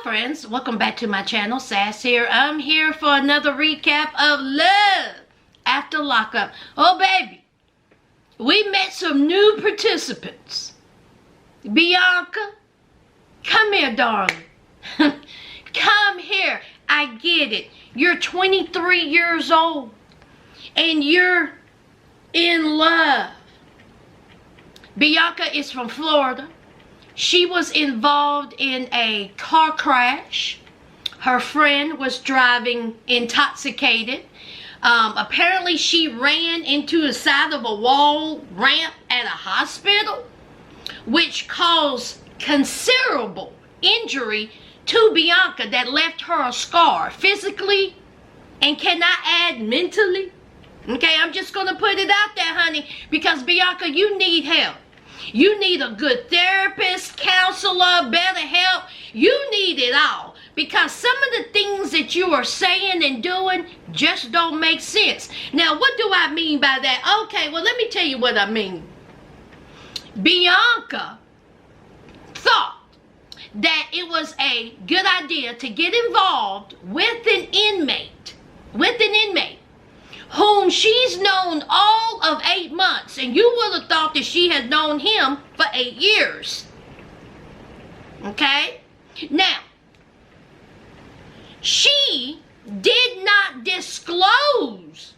friends, welcome back to my channel. Sass here. I'm here for another recap of Love After Lockup. Oh baby, we met some new participants. Bianca, come here, darling. Come here. I get it. You're 23 years old and you're in love. Bianca is from Florida. She was involved in a car crash. Her friend was driving intoxicated. Apparently she ran into the side of a wall ramp at a hospital, which caused considerable injury to Bianca that left her a scar physically and can I add mentally. Okay, I'm just going to put it out there, honey, because Bianca, you need help. You need a good therapist, counselor, better help. You need it all. Because some of the things that you are saying and doing just don't make sense. Now, what do I mean by that? Okay, well, let me tell you what I mean. Bianca thought that it was a good idea to get involved with an inmate. Whom she's known all of 8 months. And you would have thought that she had known him for 8 years. Okay? Now, she did not disclose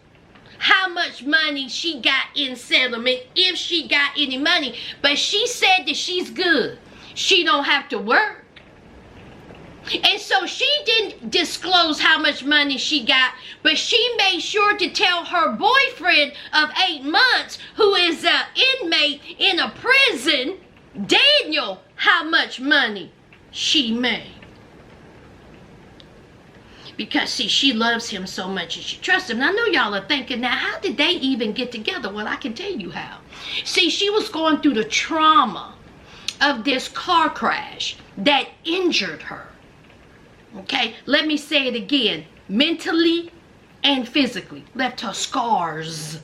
how much money she got in settlement, if she got any money. But she said that she's good. She don't have to work. And so she didn't disclose how much money she got, but she made sure to tell her boyfriend of 8 months, who is an inmate in a prison, Daniel, how much money she made. Because, see, she loves him so much and she trusts him. And I know y'all are thinking, now, how did they even get together? Well, I can tell you how. See, she was going through the trauma of this car crash that injured her. Okay, let me say it again. Mentally and physically. Left her scars.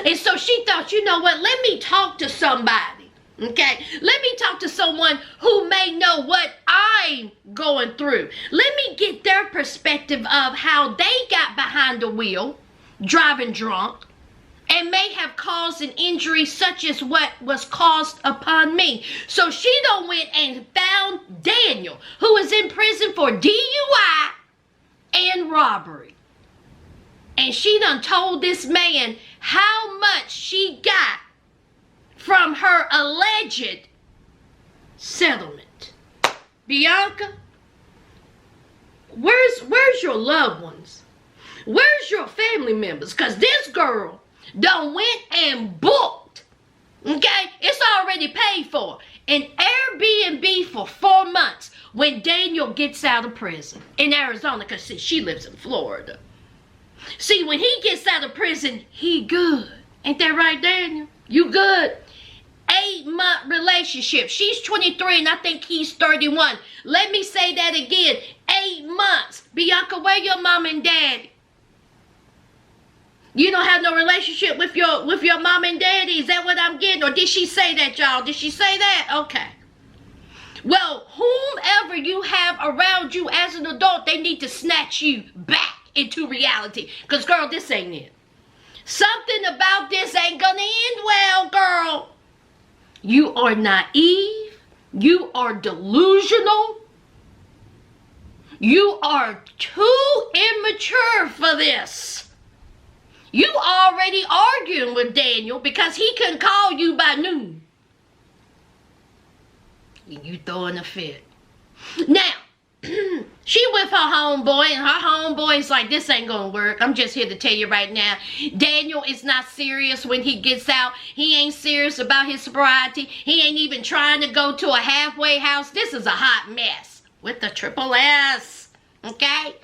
And so she thought, you know what? Let me talk to somebody. Okay, let me talk to someone who may know what I'm going through. Let me get their perspective of how they got behind the wheel, driving drunk, and may have caused an injury such as what was caused upon me. So she done went and found Daniel, who is in prison for DUI and robbery. And she done told this man how much she got from her alleged settlement. Bianca, where's your loved ones? Where's your family members? Because this girl done went and booked, okay? It's already paid for. An Airbnb for 4 months when Daniel gets out of prison in Arizona, because she lives in Florida. See, when he gets out of prison, he good. Ain't that right, Daniel? You good? 8-month relationship. She's 23 and I think he's 31. Let me say that again. 8 months. Bianca, where your mom and daddy? You don't have no relationship with your mom and daddy? Is that what I'm getting? Or did she say that, y'all? Did she say that? Okay. Well, whomever you have around you as an adult, they need to snatch you back into reality. Because, girl, this ain't it. Something about this ain't gonna end well, girl. You are naive. You are delusional. You are too immature for this. You already arguing with Daniel because he couldn't call you by noon. And you throwing a fit. Now, she with her homeboy, and her homeboy's like, this ain't gonna work. I'm just here to tell you right now. Daniel is not serious when he gets out. He ain't serious about his sobriety. He ain't even trying to go to a halfway house. This is a hot mess with the triple S. Okay?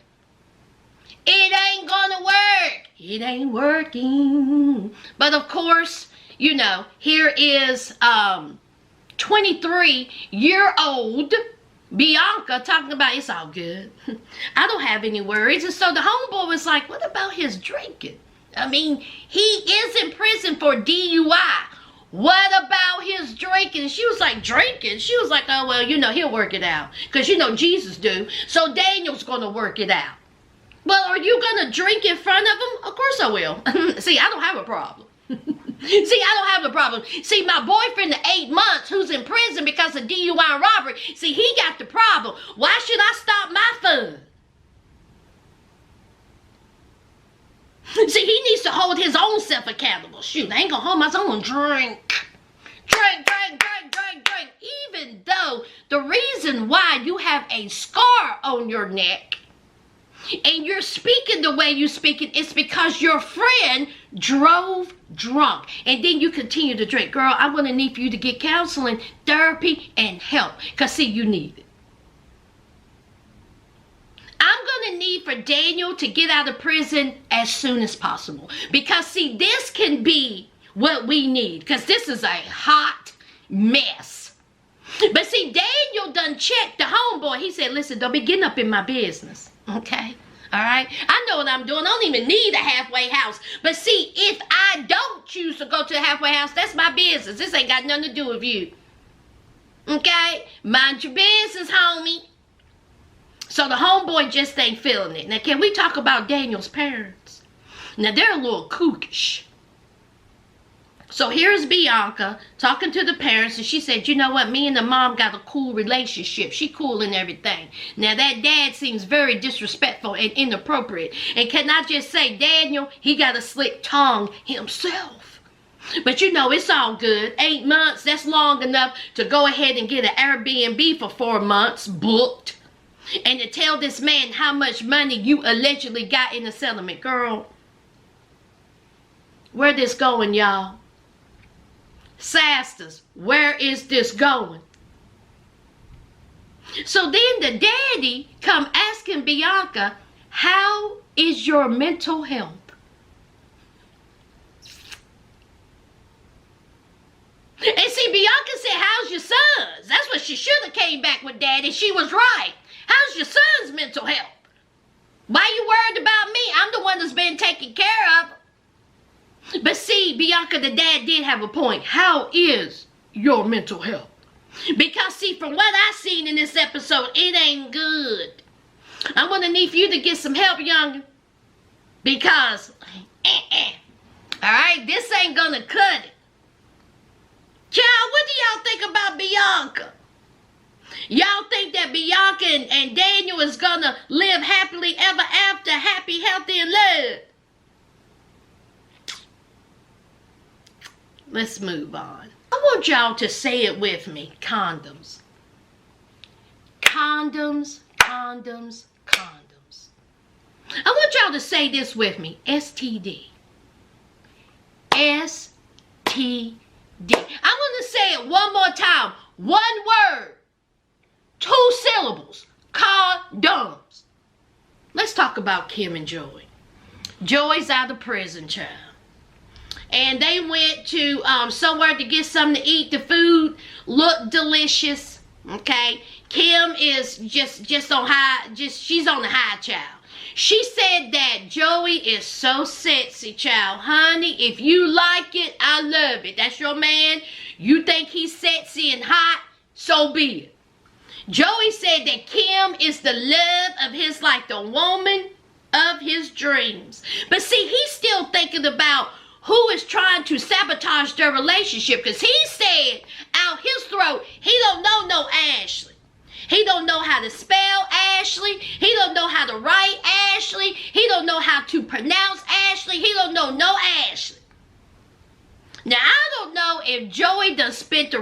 It ain't gonna work. It ain't working. But of course, you know, here is 23-year-old Bianca talking about it's all good. I don't have any worries. And so the homeboy was like, what about his drinking? I mean, he is in prison for DUI. What about his drinking? She was like, drinking? She was like, oh, well, you know, he'll work it out. Because, you know, Jesus do. So Daniel's going to work it out. Well, are you going to drink in front of him? Of course I will. See, I don't have a problem. See, I don't have a problem. See, my boyfriend of 8 months who's in prison because of DUI and robbery, see, he got the problem. Why should I stop my fun? See, he needs to hold his own self accountable. Shoot, I ain't gonna hold my own drink. Drink. Even though the reason why you have a scar on your neck and you're speaking the way you're speaking is because your friend drove drunk. And then you continue to drink. Girl, I'm gonna need for you to get counseling, therapy, and help. Because, see, you need it. I'm going to need for Daniel to get out of prison as soon as possible. Because, see, this can be what we need. Because this is a hot mess. But, see, Daniel done checked the homeboy. He said, listen, don't be getting up in my business. Okay? All right? I know what I'm doing. I don't even need a halfway house. But, see, if I don't choose to go to a halfway house, that's my business. This ain't got nothing to do with you. Okay? Mind your business, homie. So the homeboy just ain't feeling it. Now, can we talk about Daniel's parents? Now, they're a little kookish. So here's Bianca talking to the parents, and she said, you know what? Me and the mom got a cool relationship. She cool and everything. Now, that dad seems very disrespectful and inappropriate. And can I just say, Daniel, he got a slick tongue himself. But you know, it's all good. 8 months, that's long enough to go ahead and get an Airbnb for 4 months, booked. And to tell this man how much money you allegedly got in the settlement. Girl, where this going, y'all? Sisters, where is this going? So then the daddy come asking Bianca, how is your mental health? And see, Bianca said, how's your sons? That's what she should have came back with, Daddy. She was right. How's your son's mental health? Why you worried about me? I'm the one that's been taken care of. But see, Bianca, the dad did have a point. How is your mental health? Because see, from what I seen in this episode, it ain't good. I'm going to need for you to get some help, young. Because, alright, this ain't going to cut it. Child, what do y'all think about Bianca? Y'all think that Bianca and Daniel is gonna live happily ever after, happy, healthy, and love? Let's move on. I want y'all to say it with me. Condoms. Condoms, condoms, condoms. I want y'all to say this with me. STD. STD. I'm going to say it one more time. One word. 2 syllables. Condoms. Let's talk about Kim and Joey. Joey's out of prison, child. And they went to somewhere to get something to eat. The food looked delicious. Okay. Kim is just on high. She's on the high, child. She said that Joey is so sexy, child. Honey, if you like it, I love it. That's your man. You think he's sexy and hot? So be it. Joey said that Kim is the love of his life, the woman of his dreams. But see, he's still thinking about who is trying to sabotage their relationship. Because he said out his throat, he don't know no Ashley. He don't know how to spell Ashley. He don't know how to write Ashley. He don't know how to pronounce Ashley. He don't know no Ashley. Now, I don't know if Joey done spent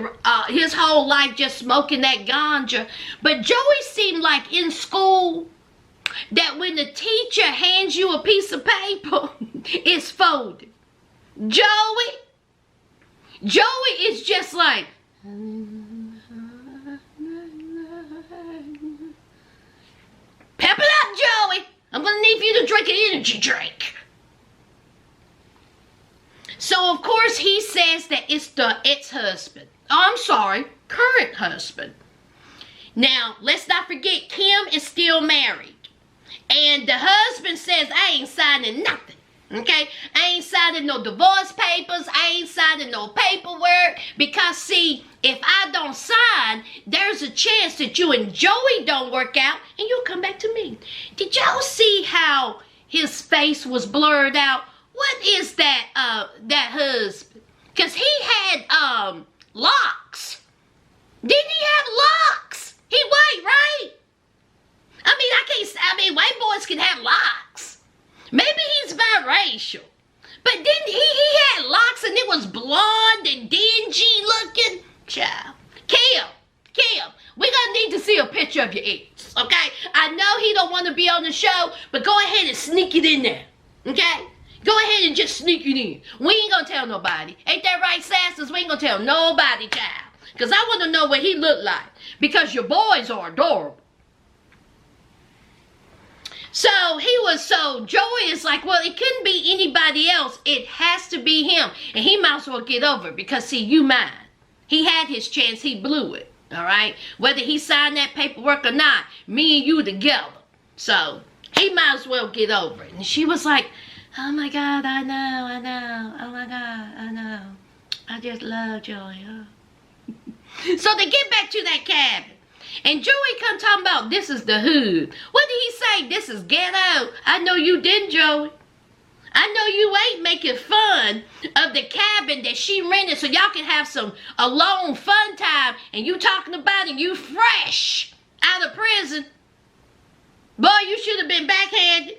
his whole life just smoking that ganja. But Joey seemed like in school that when the teacher hands you a piece of paper, it's folded. Joey is just like... Pep it up, Joey. I'm going to need for you to drink an energy drink. So, of course, he says that it's the ex-husband. Oh, I'm sorry, current husband. Now, let's not forget, Kim is still married. And the husband says, I ain't signing nothing. Okay, I ain't signing no divorce papers. I ain't signing no paperwork. Because, see, if I don't sign, there's a chance that you and Joey don't work out and you'll come back to me. Did y'all see how his face was blurred out? What is that, that husband? Because he had, locks. Didn't he have locks? He white, right? I mean, white boys can have locks. Maybe he's biracial. But didn't he had locks and it was blonde and dingy looking? Child. Kim, we're gonna need to see a picture of your ex, okay? I know he don't want to be on the show, but go ahead and sneak it in there, okay? Go ahead and just sneak it in. We ain't gonna tell nobody. Ain't that right, Sassers? We ain't gonna tell nobody, child. Because I want to know what he looked like. Because your boys are adorable. So Joey is like, well, it couldn't be anybody else. It has to be him. And he might as well get over it because, see, you mine. He had his chance. He blew it. All right? Whether he signed that paperwork or not, me and you together. So he might as well get over it. And she was like, oh, my God, I know. Oh, my God, I know. I just love Joey. Huh? So they get back to that cabin. And Joey come talking about this is the hood. What did he say? This is ghetto. I know you didn't, Joey. I know you ain't making fun of the cabin that she rented so y'all can have some alone fun time. And you talking about it, you fresh out of prison. Boy, you should have been backhanded.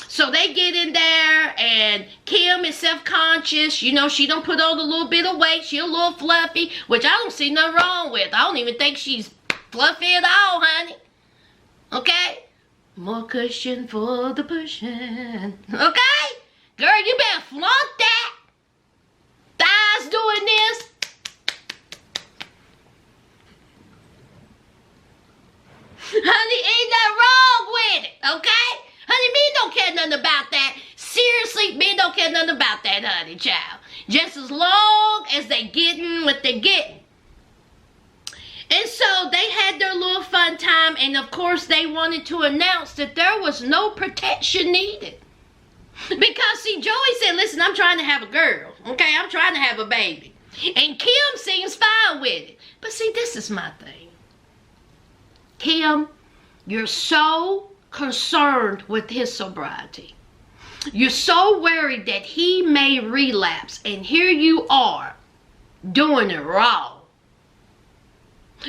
So they get in there, and Kim is self-conscious. You know, she don't put on a little bit of weight. She a little fluffy, which I don't see nothing wrong with. I don't even think she's fluffy at all, honey. Okay? More cushion for the pushing. Okay? Girl, you better flaunt that. Thighs doing this. Honey, ain't nothing wrong with it, okay? Honey, men don't care nothing about that. Seriously, men don't care nothing about that, honey, child. Just as long as they getting what they getting. And so they had their little fun time, and of course they wanted to announce that there was no protection needed. Because, see, Joey said, listen, I'm trying to have a girl, okay? I'm trying to have a baby. And Kim seems fine with it. But see, this is my thing. Kim, you're so concerned with his sobriety. You're so worried that he may relapse, and here you are doing it wrong.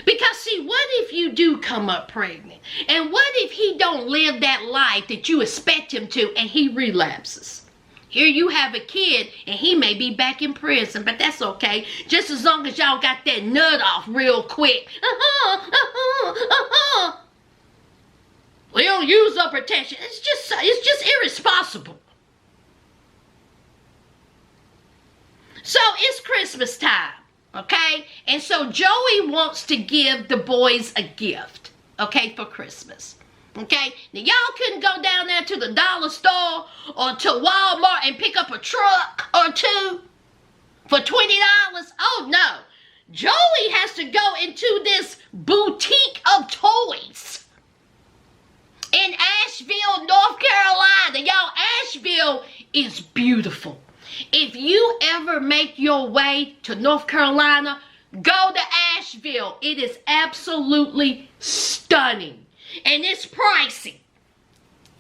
Because see, what if you do come up pregnant? And what if he don't live that life that you expect him to and he relapses? Here you have a kid and he may be back in prison, but that's okay. Just as long as y'all got that nut off real quick. We don't use up protection. It's just irresponsible. So it's Christmas time, okay? And so Joey wants to give the boys a gift, okay, for Christmas. Okay? Now y'all couldn't go down there to the dollar store or to Walmart and pick up a truck or two for $20. Oh no. Joey has to go into this boutique of toys in Asheville, North Carolina. Y'all, Asheville is beautiful. If you ever make your way to North Carolina, go to Asheville. It is absolutely stunning. And it's pricey.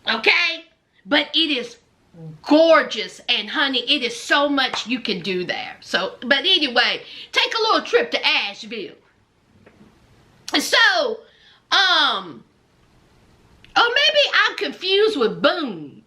Okay? But it is gorgeous. And honey, it is so much you can do there. So, but anyway, take a little trip to Asheville. So, or maybe I'm confused with Boone.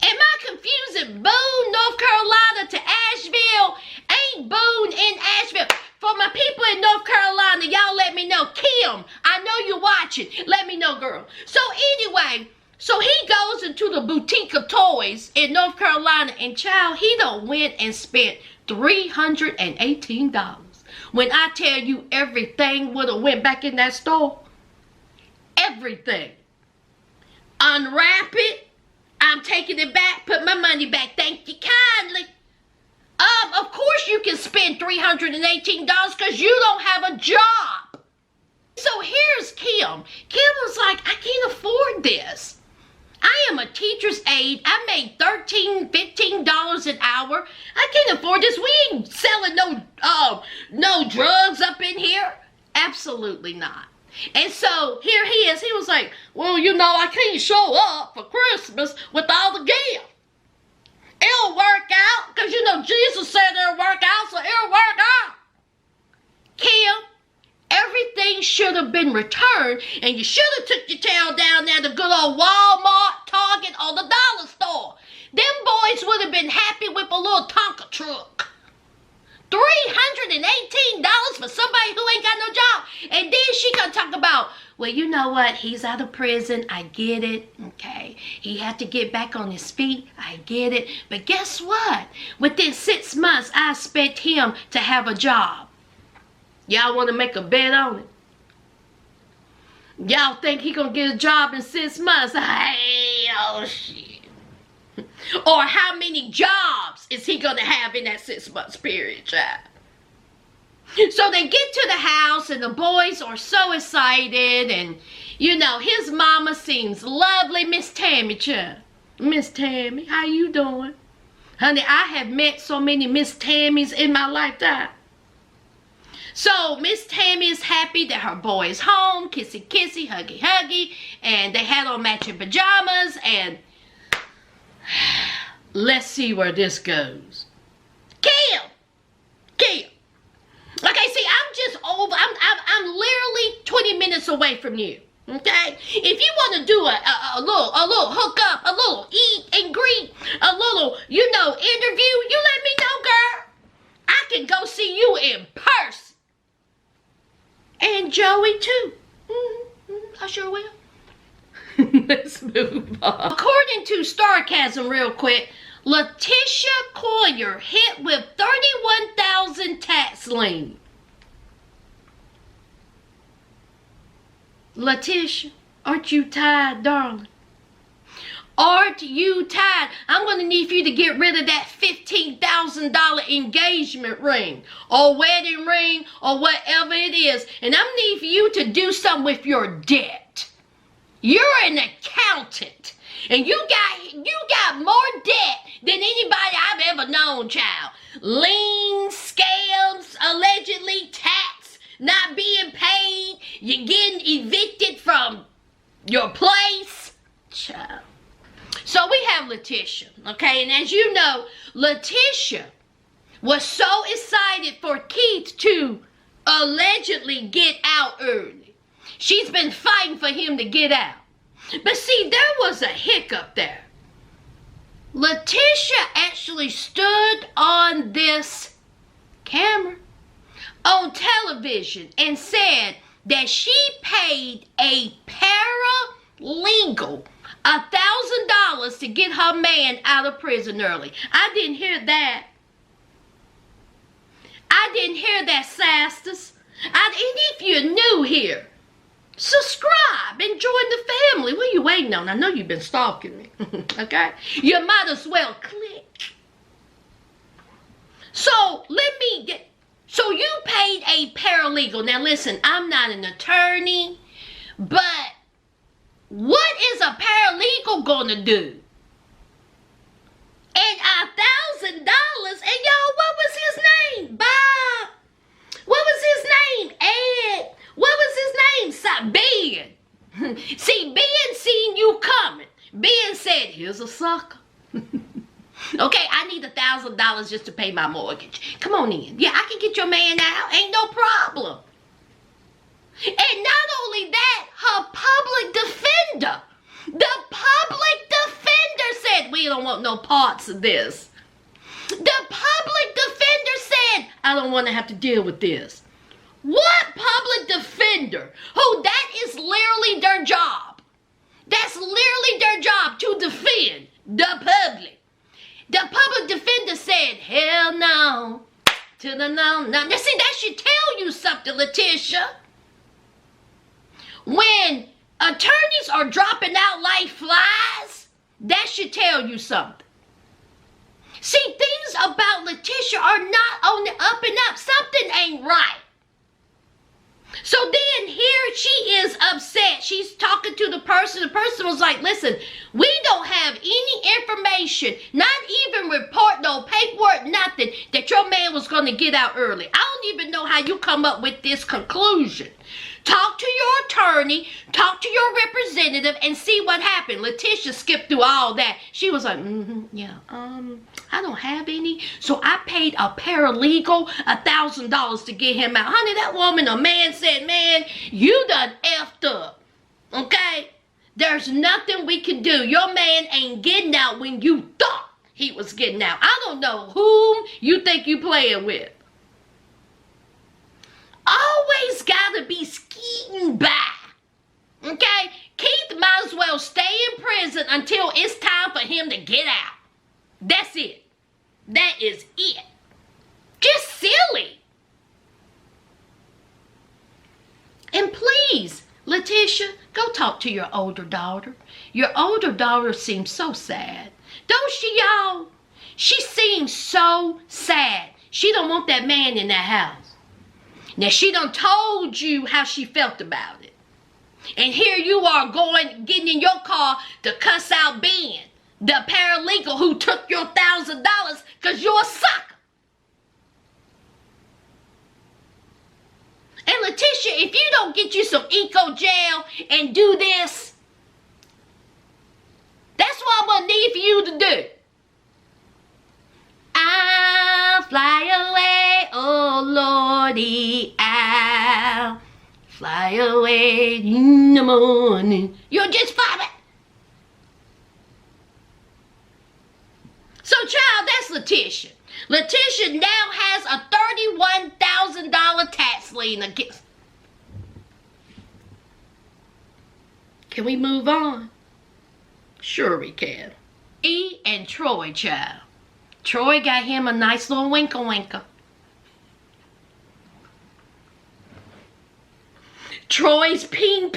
Am I confusing Boone, North Carolina to Asheville? Ain't Boone in Asheville? For my people in North Carolina, y'all let me know. Kim, I know you're watching. Let me know, girl. So anyway, so he goes into the boutique of toys in North Carolina, and child, he done went and spent $318. When I tell you everything would have went back in that store. Everything. Unwrap it. I'm taking it back. Put my money back. Thank you kindly. Of course you can spend $318 because you don't have a job. So here's Kim. Kim was like, I can't afford this. I am a teacher's aide. I make $13, $15 an hour. I can't afford this. We ain't selling no drugs up in here. Absolutely not. And so here he is. He was like, well, I can't show up for Christmas with all the gifts. It'll work out because, Jesus said it'll work out, so it'll work out. Kim, everything should have been returned, and you should have took your tail down there to good old Walmart, Target, or the dollar store. Them boys would have been happy with a little Tonka truck. $318 for somebody who ain't got no job. And then she gonna talk about, well, you know what? He's out of prison. I get it. Okay. He had to get back on his feet. I get it. But guess what? Within 6 months, I expect him to have a job. Y'all want to make a bet on it? Y'all think he gonna get a job in 6 months? Hey, oh shit. Or how many jobs is he gonna have in that 6 months period, child? So they get to the house and the boys are so excited, and his mama seems lovely. Miss Tammy, child. Miss Tammy, how you doing? Honey, I have met so many Miss Tammys in my lifetime. So Miss Tammy is happy that her boy is home, kissy kissy, huggy huggy, and they had on matching pajamas, and let's see where this goes. Kim. Okay, see, I'm just over. I'm literally 20 minutes away from you. Okay, if you want to do a little hookup, a little eat and greet, a little interview, you let me know, girl. I can go see you in person. And Joey too. I sure will. Let's move on. According to Starcasm, real quick, Leticia Coyer hit with 31,000 tax lien. Leticia, aren't you tired, darling? Aren't you tired? I'm going to need for you to get rid of that $15,000 engagement ring or wedding ring or whatever it is. And I'm going to need for you to do something with your debt. You're an accountant. And you got more debt than anybody I've ever known, child. Liens, scams, allegedly tax, not being paid. You're getting evicted from your place. Child. So we have Leticia, okay? And as you know, Leticia was so excited for Keith to allegedly get out early. She's been fighting for him to get out. But see, there was a hiccup there. Leticia actually stood on this camera on television and said that she paid a paralegal $1,000 to get her man out of prison early. I didn't hear that. I didn't hear that, Sastus. And if you're new here, subscribe and join the family. What are you waiting on? I know you've been stalking me. Okay? You might as well click. So so you paid a paralegal. Now listen, I'm not an attorney, but what is a paralegal gonna do? And $1,000, and y'all, what was his name? Bob. What was his name? Ed. What was his name? Ben. See, Ben seen you coming. Ben said, here's a sucker. Okay, I need $1,000 just to pay my mortgage. Come on in. Yeah, I can get your man out. Ain't no problem. And not only that, her public defender. The public defender said, we don't want no parts of this. The public defender said, I don't want to have to deal with this. What public defender? Who that is literally their job. That's literally their job, to defend the public. The public defender said, hell no. To the no. Now, see, that should tell you something, Leticia. When attorneys are dropping out like flies, that should tell you something. See, things about Leticia are not on the up and up. Something ain't right. So then here she is upset. that she's talking to the person. The person was like, listen, we don't have any information, not even report, no paperwork, nothing, that your man was going to get out early. I don't even know how you come up with this conclusion. Talk to your attorney, talk to your representative, and see what happened. Leticia skipped through all that. She was like, yeah, I don't have any. So I paid a paralegal $1,000 to get him out. Honey, that woman or man said, man, you done effed up. Okay? There's nothing we can do. Your man ain't getting out when you thought he was getting out. I don't know whom you think you playing with. Always gotta be skeeting by. Okay? Keith might as well stay in prison until it's time for him to get out. That's it. That is it. Just silly. And please, Leticia, go talk to your older daughter. Your older daughter seems so sad. Don't she, y'all? She seems so sad. She don't want that man in that house. Now, she done told you how she felt about it. And here you are getting in your car to cuss out Ben, the paralegal who took your $1,000 because you're a sucker. And Leticia, if you don't get you some eco gel and do this, that's what I'm going to need for you to do. I'll fly away, oh Lordy, I'll fly away in the morning. You're just fine. So, child, that's Leticia. Leticia now has a $31,000 tax lien against. Can we move on? Sure we can. E and Troy, child. Troy got him a nice little winkle. Troy's ping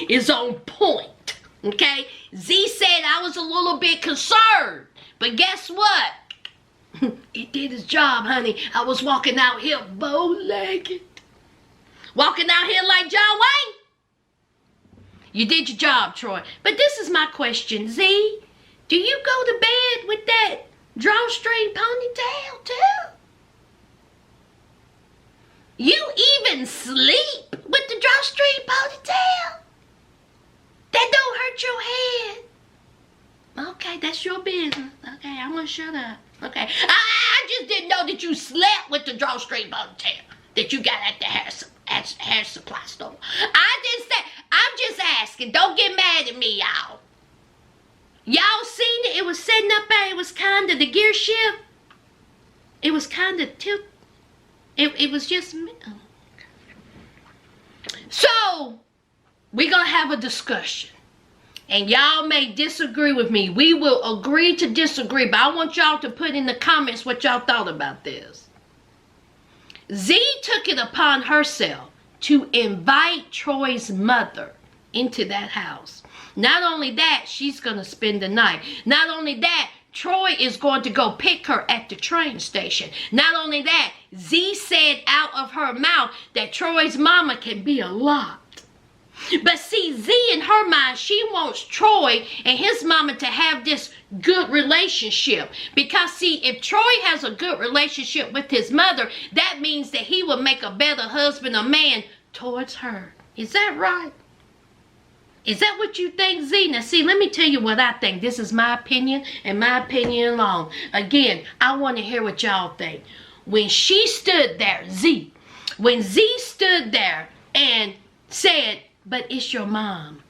is on point. Okay? Z said I was a little bit concerned. But guess what? It did his job, honey. I was walking out here bow-legged. Walking out here like John Wayne. You did your job, Troy. But this is my question. Z, do you go to bed with that drawstring ponytail too? You even sleep with the drawstring ponytail? That don't hurt your head. Okay, that's your business. Okay, I'm gonna shut up. Okay, I just didn't know that you slept with the drawstring ponytail that you got at the hair supply store. I didn't say. I'm just asking. Don't get mad at me, y'all. Y'all seen it? It was setting up there. It was kind of the gear shift. It was kind of tilt. It was just. Oh. So we're gonna have a discussion. And y'all may disagree with me. We will agree to disagree. But I want y'all to put in the comments what y'all thought about this. Z took it upon herself to invite Troy's mother into that house. Not only that, she's going to spend the night. Not only that, Troy is going to go pick her at the train station. Not only that, Z said out of her mouth that Troy's mama can be a lot. But see, Z in her mind, she wants Troy and his mama to have this good relationship. Because see, if Troy has a good relationship with his mother, that means that he will make a better husband or man towards her. Is that right? Is that what you think, Z? Now see, let me tell you what I think. This is my opinion and my opinion alone. Again, I want to hear what y'all think. When she stood there, Z, when Z stood there and said, but it's your mom.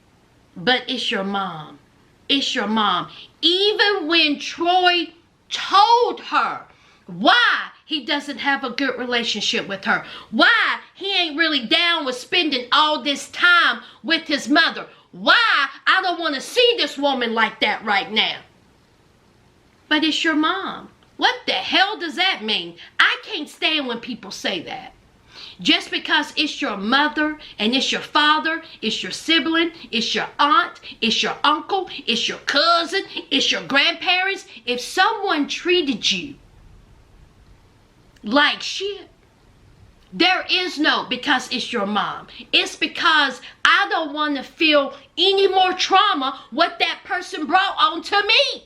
But it's your mom. It's your mom. Even when Troy told her why he doesn't have a good relationship with her, why he ain't really down with spending all this time with his mother, why I don't want to see this woman like that right now. But it's your mom. What the hell does that mean? I can't stand when people say that. Just because it's your mother and it's your father, it's your sibling, it's your aunt, it's your uncle, it's your cousin, it's your grandparents. If someone treated you like shit, There is no because it's your mom. It's because I don't want to feel any more trauma what that person brought on to me.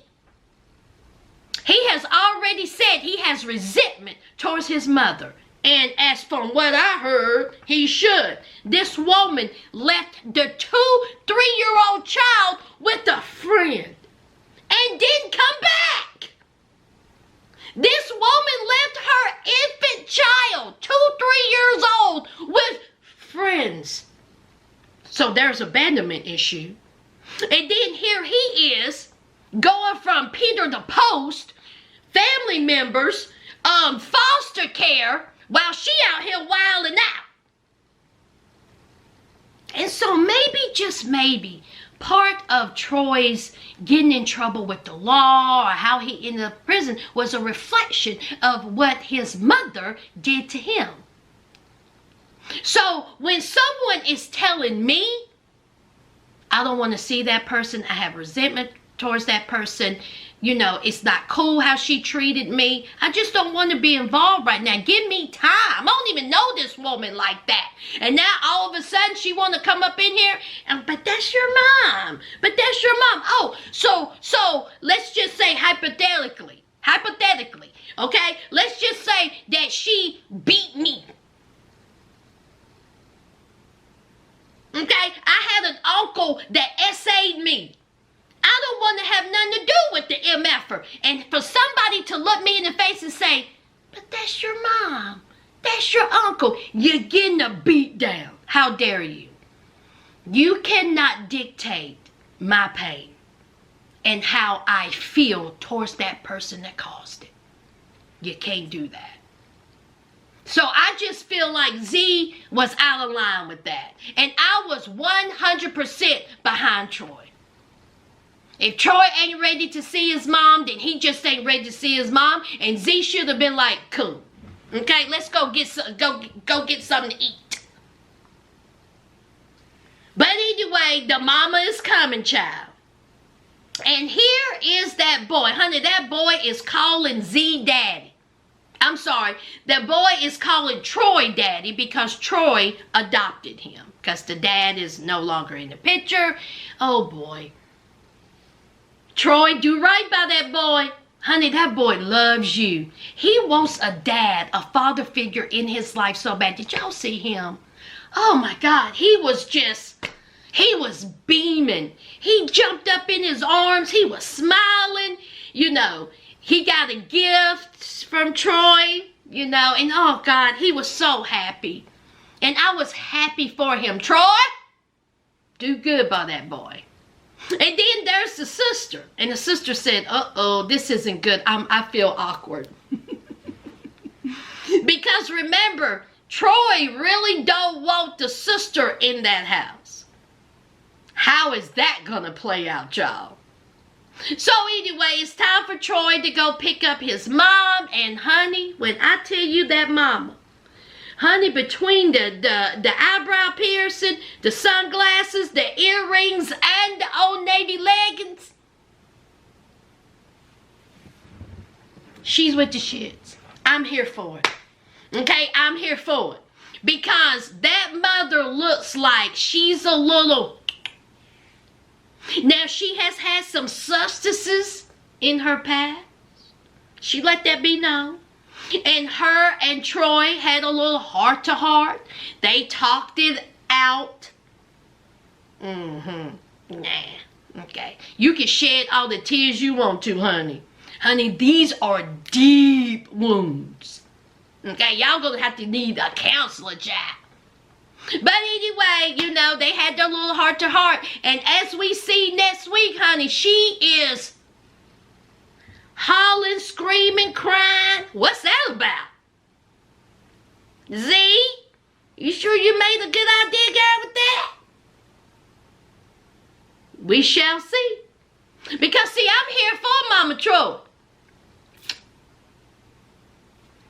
He has already said he has resentment towards his mother. And as from what I heard, he should. This woman left the 2-3-year-old child with a friend and didn't come back. This woman left her infant child, 2-3 years old, with friends. So there's abandonment issue. And then here he is, going from Peter the Post, family members, foster care, while she out here wilding out. And so maybe, just maybe, part of Troy's getting in trouble with the law or how he ended up in prison was a reflection of what his mother did to him. So when someone is telling me, I don't want to see that person, I have resentment towards that person, you know, it's not cool how she treated me, I just don't want to be involved right now. Give me time. I don't even know this woman like that. And now all of a sudden she want to come up in here and, but that's your mom. But that's your mom. Oh, so let's just say hypothetically, okay? Let's just say that she beat me. Okay? I had an uncle that essayed me. I don't want to have nothing to do with the MFer. And for somebody to look me in the face and say, but that's your mom. That's your uncle. You're getting a beat down. How dare you? You cannot dictate my pain and how I feel towards that person that caused it. You can't do that. So I just feel like Z was out of line with that. And I was 100% behind Troy. If Troy ain't ready to see his mom, then he just ain't ready to see his mom. And Z should have been like, cool. Okay, let's go get something to eat. But anyway, the mama is coming, child. And here is that boy. Honey, that boy is calling Z daddy. I'm sorry. That boy is calling Troy daddy because Troy adopted him. Because the dad is no longer in the picture. Oh, boy. Troy, do right by that boy. Honey, that boy loves you. He wants a dad, a father figure in his life so bad. Did y'all see him? Oh my God, he was beaming. He jumped up in his arms. He was smiling. You know, he got a gift from Troy, you know, and oh God, he was so happy. And I was happy for him. Troy, do good by that boy. And then there's the sister. And the sister said, uh-oh, this isn't good. I feel awkward. Because remember, Troy really don't want the sister in that house. How is that going to play out, y'all? So anyway, it's time for Troy to go pick up his mom. And honey, when I tell you that mama, honey, between the eyebrow piercing, the sunglasses, the earrings, and the Old Navy leggings, she's with the shits. I'm here for it. Okay, I'm here for it. Because that mother looks like she's a little... Now, she has had some substances in her past. She let that be known. And her and Troy had a little heart-to-heart. They talked it out. Nah. Okay. You can shed all the tears you want to, honey. Honey, these are deep wounds. Okay, y'all gonna have to need a counselor, child. But anyway, you know, they had their little heart-to-heart. And as we see next week, honey, she is hollering, screaming, crying. What's that about? Z? You sure you made a good idea, girl, with that? We shall see. Because, see, I'm here for Mama Troy.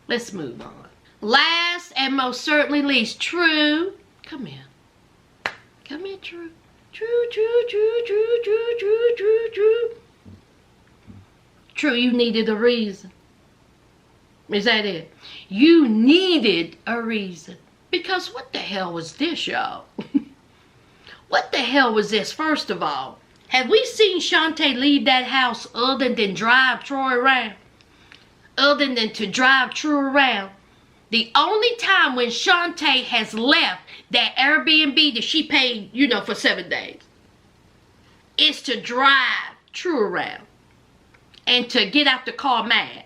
Let's move on. Last and most certainly least, True. Come here. Come here, True. True. True, you needed a reason. Is that it? You needed a reason. Because what the hell was this, y'all? What the hell was this, first of all? Have we seen Shante leave that house other than drive Troy around? Other than to drive True around? The only time when Shante has left that Airbnb that she paid, for 7 days, is to drive True around. And to get out the car mad.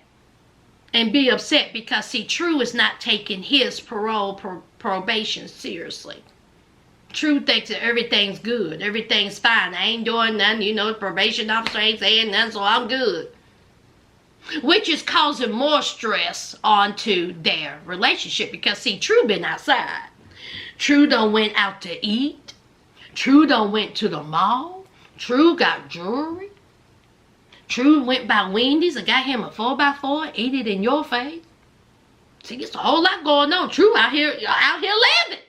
And be upset because, see, True is not taking his probation seriously. True thinks that everything's good. Everything's fine. I ain't doing nothing. The probation officer ain't saying nothing, so I'm good. Which is causing more stress onto their relationship. Because, see, True been outside. True done went out to eat. True done went to the mall. True got jewelry. True went by Wendy's and got him a 4x4, ate it in your face. See, it's a whole lot going on. True out here living.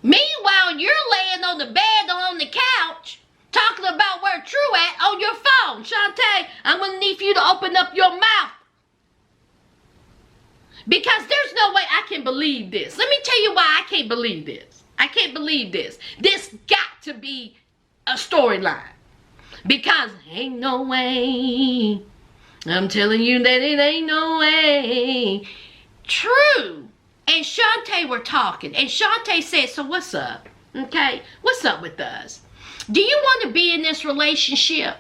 Meanwhile, you're laying on the bed or on the couch talking about where True at on your phone. Shante, I'm going to need for you to open up your mouth. Because there's no way I can believe this. Let me tell you why I can't believe this. I can't believe this. This got to be a storyline. Because ain't no way. I'm telling you that it ain't no way. True and Shante were talking. And Shante said, so what's up? Okay? What's up with us? Do you want to be in this relationship?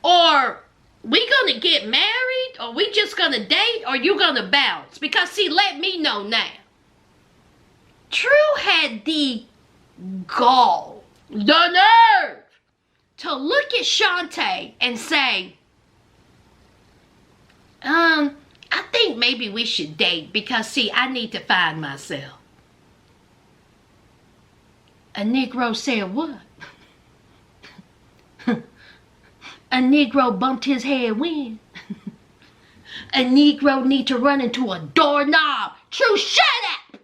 Or we going to get married? Or we just going to date? Or you going to bounce? Because, see, let me know now. True had the gall, the nerve, to look at Shante and say, I think maybe we should date because, see, I need to find myself. A Negro said what? A Negro bumped his head when? A Negro need to run into a doorknob. True, shut up!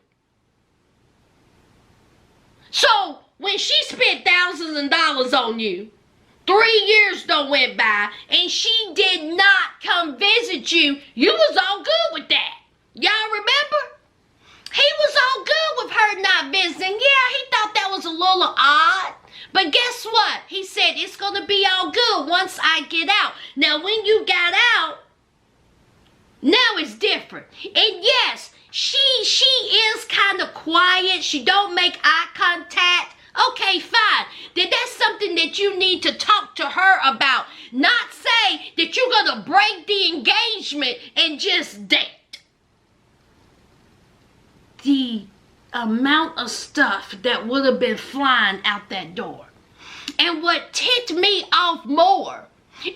So, when she spent thousands of dollars on you, 3 years done went by, and she did not come visit you, you was all good with that. Y'all remember? He was all good with her not visiting. Yeah, he thought that was a little odd. But guess what? He said, it's going to be all good once I get out. Now, when you got out, now it's different. And yes, she is kind of quiet. She don't make eye contact. Okay, fine. Then that's something that you need to talk to her about. Not say that you're going to break the engagement and just date. The amount of stuff that would have been flying out that door. And what ticked me off more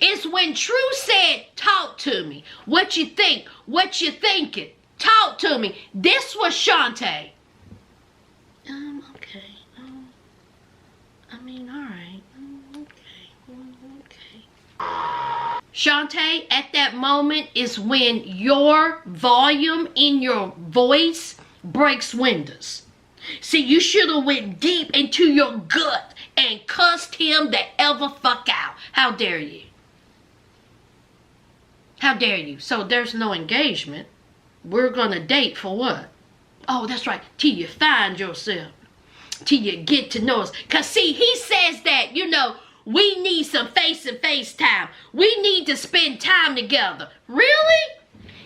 is when True said, talk to me. What you think? What you thinking? Talk to me. This was Shante. Okay. I mean, all right. Okay. Shante, at that moment is when your volume in your voice breaks windows. See, you should have went deep into your gut and cussed him the ever fuck out. How dare you? How dare you? So there's no engagement. We're gonna date for what? Oh, that's right. Till you find yourself. Till you get to know us. Because, see, he says that, we need some face-to-face time. We need to spend time together. Really?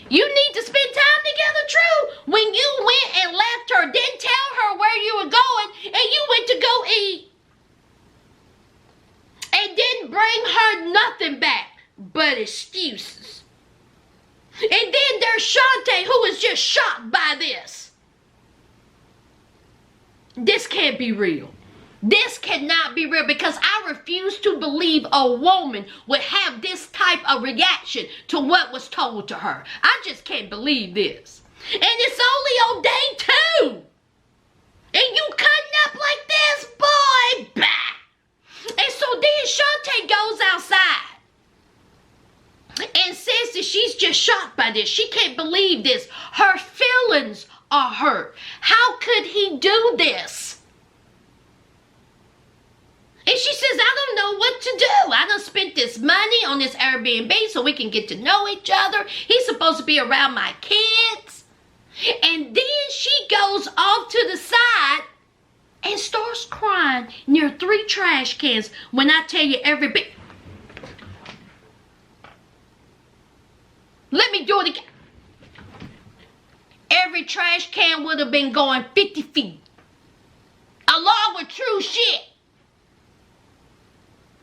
You need to spend time together, True? When you went and left her, didn't tell her where you were going, and you went to go eat. And didn't bring her nothing back but excuses. And then there's Shante, who is just shocked by this. This can't be real. This cannot be real, because I refuse to believe a woman would have this type of reaction to what was told to her. I just can't believe this. And it's only on day 2. And you cutting up like this, boy. Bah. And so then Shante goes outside and says that she's just shocked by this. She can't believe this. Her feelings are hurt. How could he do this? And she says, I don't know what what to do. I done spent this money on this Airbnb so we can get to know each other. He's supposed to be around my kids. And then she goes off to the side and starts crying near 3 trash cans. When I tell you every bit. Let me do it again. Every trash can would have been going 50 feet. Along with true shit.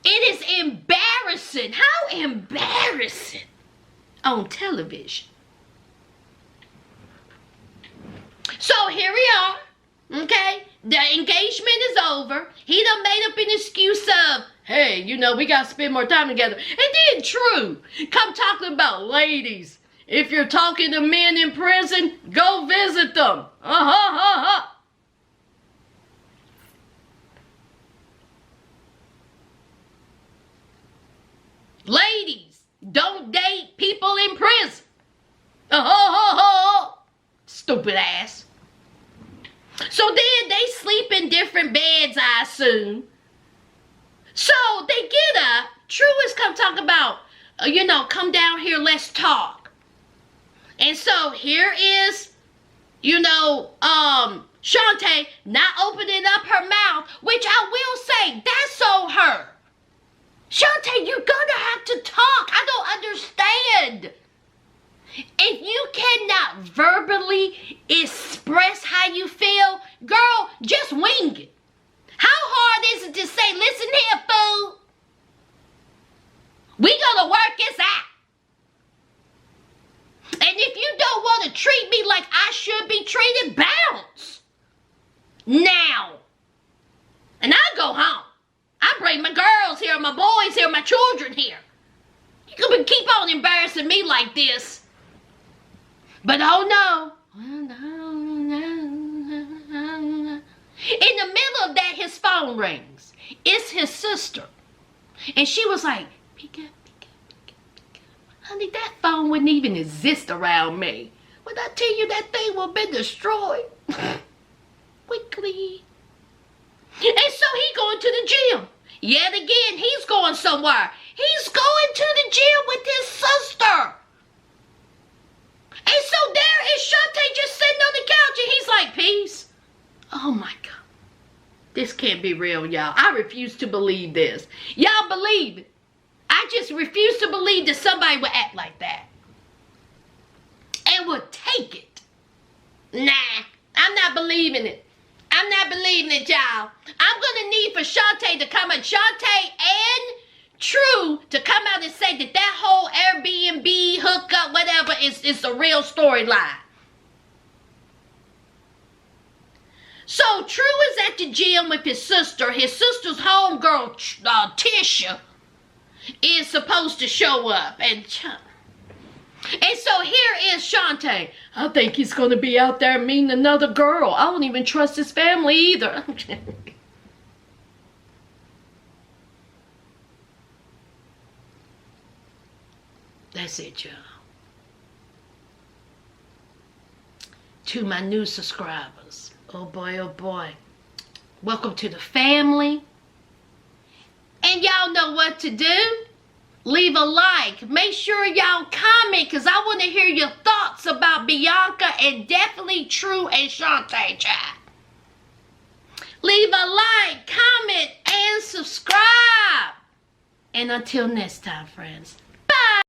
It is embarrassing. How embarrassing. On television. So here we are. Okay. The engagement is over. He done made up an excuse of, hey, you know, we got to spend more time together. And then True, come talking about ladies. If you're talking to men in prison, go visit them. Ladies, don't date people in prison. Stupid ass. So then they sleep in different beds, I assume. So they get up. True is come talk about, come down here, let's talk. And so here is, Shante not opening up her mouth, which I will say, that's on her. Shante, you're gonna have to talk. I don't understand. If you cannot verbally express how you feel, girl, just wing it. How hard is it to say, listen here, fool? We gonna work this out. And if you don't want to treat me like I should be treated, bounce. Now. And I go home. I bring my girls here, my boys here, my children here. You gonna keep on embarrassing me like this. But oh no. In the middle of that, his phone rings. It's his sister. And she was like, pick up. Honey, that phone wouldn't even exist around me. When I tell you that thing will be destroyed. Quickly. And so he going to the gym. Yet again, he's going somewhere. He's going to the gym with his sister. And so there is Shante just sitting on the couch and he's like, peace. Oh my God. This can't be real, y'all. I refuse to believe this. Y'all believe it. I just refuse to believe that somebody would act like that. And would take it. Nah, I'm not believing it. I'm not believing it, y'all. I'm going to need for Shante to come out. Shante and True to come out and say that that whole Airbnb, hookup, whatever, is a real storyline. So True is at the gym with his sister. His sister's homegirl, Tisha, is supposed to show up. And so here is Shante. I think he's going to be out there meeting another girl. I don't even trust his family either. That's it, y'all. To my new subscribers. Oh boy, oh boy. Welcome to the family. And y'all know what to do. Leave a like. Make sure y'all comment because I want to hear your thoughts about Bianca and definitely True and Shante, chat. Leave a like, comment, and subscribe. And until next time, friends.